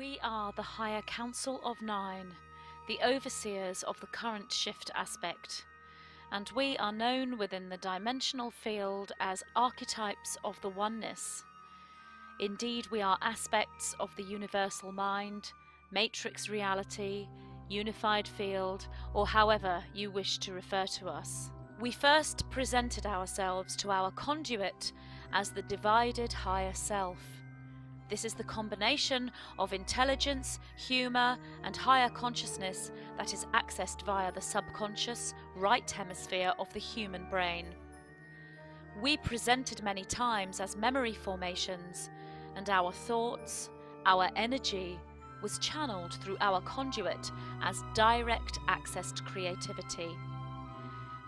We are the higher council of 9, the overseers of the current shift aspect, and we are known within the dimensional field as archetypes of the oneness. Indeed, we are aspects of the universal mind, matrix reality, unified field, or however you wish to refer to us. We first presented ourselves to our conduit as the divided higher self. This is the combination of intelligence, humor, and higher consciousness that is accessed via the subconscious right hemisphere of the human brain. We presented many times as memory formations, and our thoughts, our energy, was channeled through our conduit as direct accessed creativity.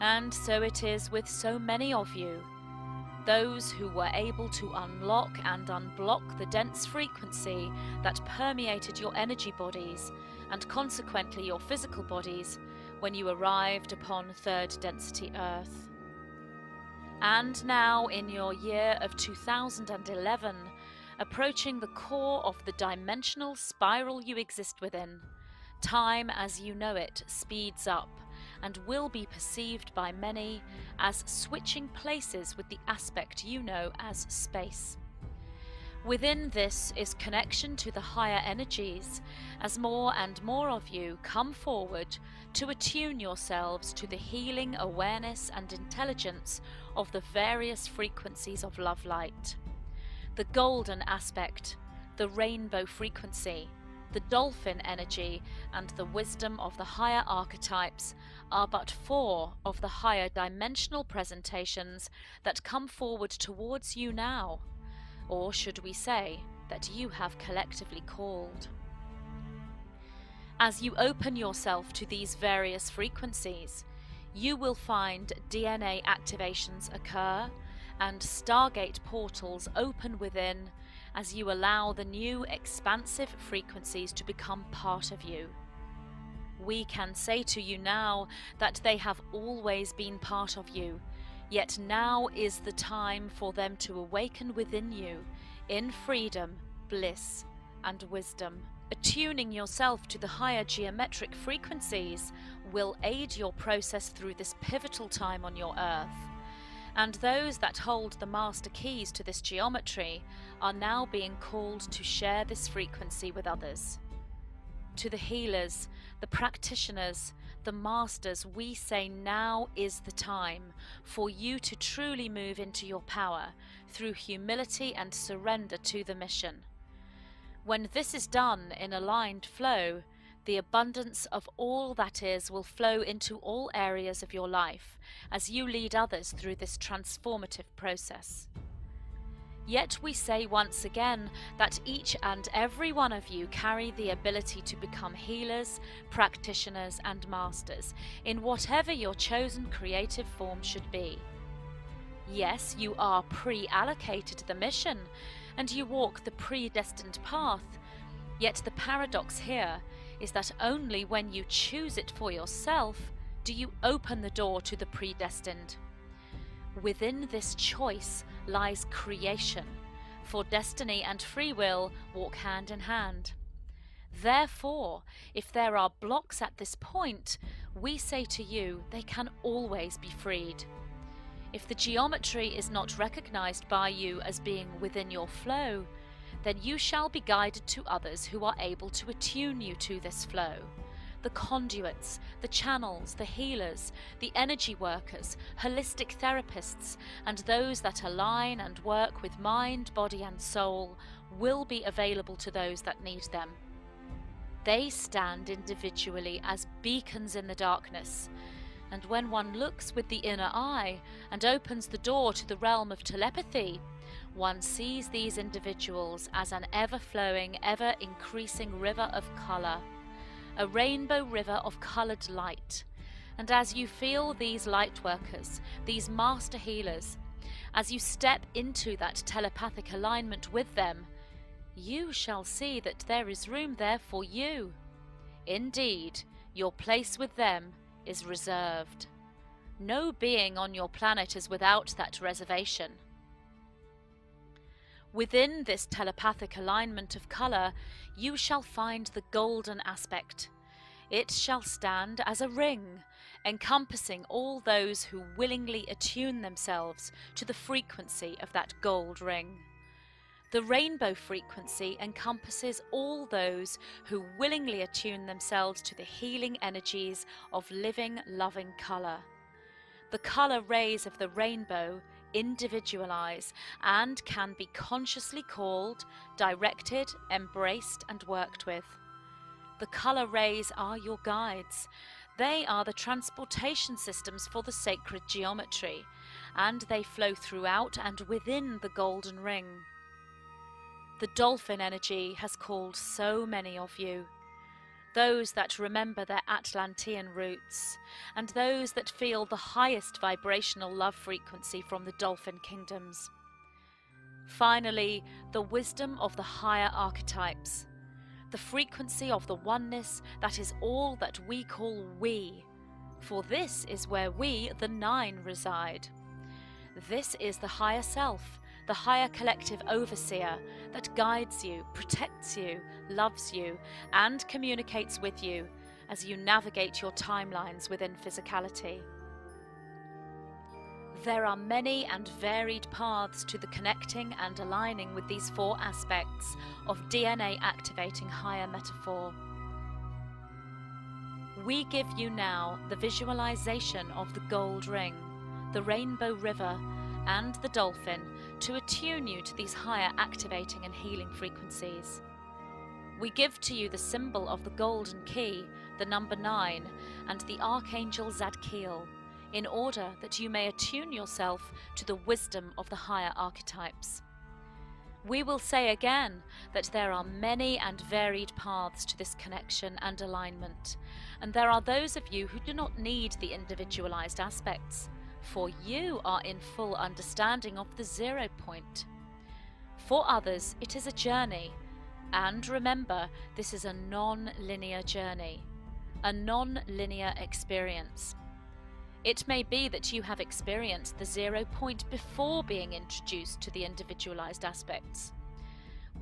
And so it is with so many of you. Those who were able to unlock and unblock the dense frequency that permeated your energy bodies and consequently your physical bodies when you arrived upon third density Earth. And now in your year of 2011, approaching the core of the dimensional spiral you exist within, time as you know it speeds up and will be perceived by many as switching places with the aspect you know as space. Within this is connection to the higher energies, as more and more of you come forward to attune yourselves to the healing awareness and intelligence of the various frequencies of love light. The golden aspect, the rainbow frequency, the dolphin energy, and the wisdom of the higher archetypes are but 4 of the higher dimensional presentations that come forward towards you now, or should we say that you have collectively called. As you open yourself to these various frequencies, you will find DNA activations occur and Stargate portals open within as you allow the new expansive frequencies to become part of you. We can say to you now that they have always been part of you, yet now is the time for them to awaken within you in freedom, bliss, and wisdom. Attuning yourself to the higher geometric frequencies will aid your process through this pivotal time on your Earth. And those that hold the master keys to this geometry are now being called to share this frequency with others. To the healers, the practitioners, the masters, we say now is the time for you to truly move into your power through humility and surrender to the mission. When this is done in aligned flow, the abundance of all that is will flow into all areas of your life as you lead others through this transformative process. Yet we say once again that each and every one of you carry the ability to become healers, practitioners, and masters in whatever your chosen creative form should be. Yes, you are pre-allocated the mission and you walk the predestined path, yet the paradox here is that only when you choose it for yourself do you open the door to the predestined. Within this choice lies creation, for destiny and free will walk hand in hand. Therefore, if there are blocks at this point, we say to you they can always be freed. If the geometry is not recognized by you as being within your flow, then you shall be guided to others who are able to attune you to this flow. The conduits, the channels, the healers, the energy workers, holistic therapists, and those that align and work with mind, body, and soul will be available to those that need them. They stand individually as beacons in the darkness, and when one looks with the inner eye and opens the door to the realm of telepathy, one sees these individuals as an ever-flowing, ever-increasing river of colour, a rainbow river of coloured light. And as you feel these light workers, these master healers, as you step into that telepathic alignment with them, you shall see that there is room there for you. Indeed, your place with them is reserved. No being on your planet is without that reservation. Within this telepathic alignment of colour, you shall find the golden aspect. It shall stand as a ring, encompassing all those who willingly attune themselves to the frequency of that gold ring. The rainbow frequency encompasses all those who willingly attune themselves to the healing energies of living, loving colour. The colour rays of the rainbow individualize and can be consciously called, directed, embraced, and worked with. The colour rays are your guides. They are the transportation systems for the sacred geometry, and they flow throughout and within the golden ring. The dolphin energy has called so many of you. Those that remember their Atlantean roots, and those that feel the highest vibrational love frequency from the dolphin kingdoms. Finally, the wisdom of the higher archetypes, the frequency of the oneness that is all that we call we, for this is where we, the nine, reside. This is the higher self, the higher collective overseer that guides you, protects you, loves you, and communicates with you as you navigate your timelines within physicality. There are many and varied paths to the connecting and aligning with these four aspects of DNA activating higher metaphor. We give you now the visualization of the gold ring, the rainbow river, and the dolphin to attune you to these higher activating and healing frequencies. We give to you the symbol of the golden key, the number 9, and the archangel Zadkiel, in order that you may attune yourself to the wisdom of the higher archetypes. We will say again that there are many and varied paths to this connection and alignment, and there are those of you who do not need the individualized aspects, for you are in full understanding of the 0 point. For others, it is a journey, and remember, this is a non-linear journey, a non-linear experience. It may be that you have experienced the 0 point before being introduced to the individualized aspects.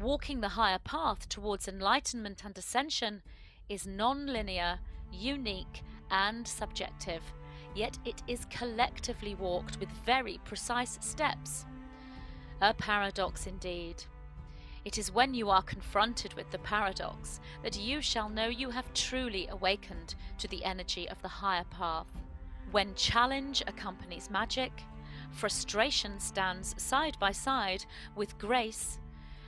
Walking the higher path towards enlightenment and ascension is non-linear, unique, and subjective, yet it is collectively walked with very precise steps. A paradox indeed. It is when you are confronted with the paradox that you shall know you have truly awakened to the energy of the higher path. When challenge accompanies magic, frustration stands side by side with grace,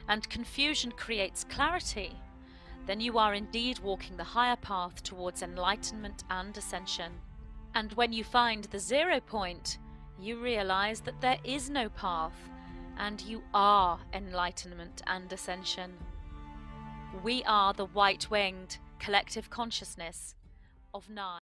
and confusion creates clarity, then you are indeed walking the higher path towards enlightenment and ascension. And when you find the 0 point, you realize that there is no path, and you are enlightenment and ascension. We are the white-winged collective consciousness of 9.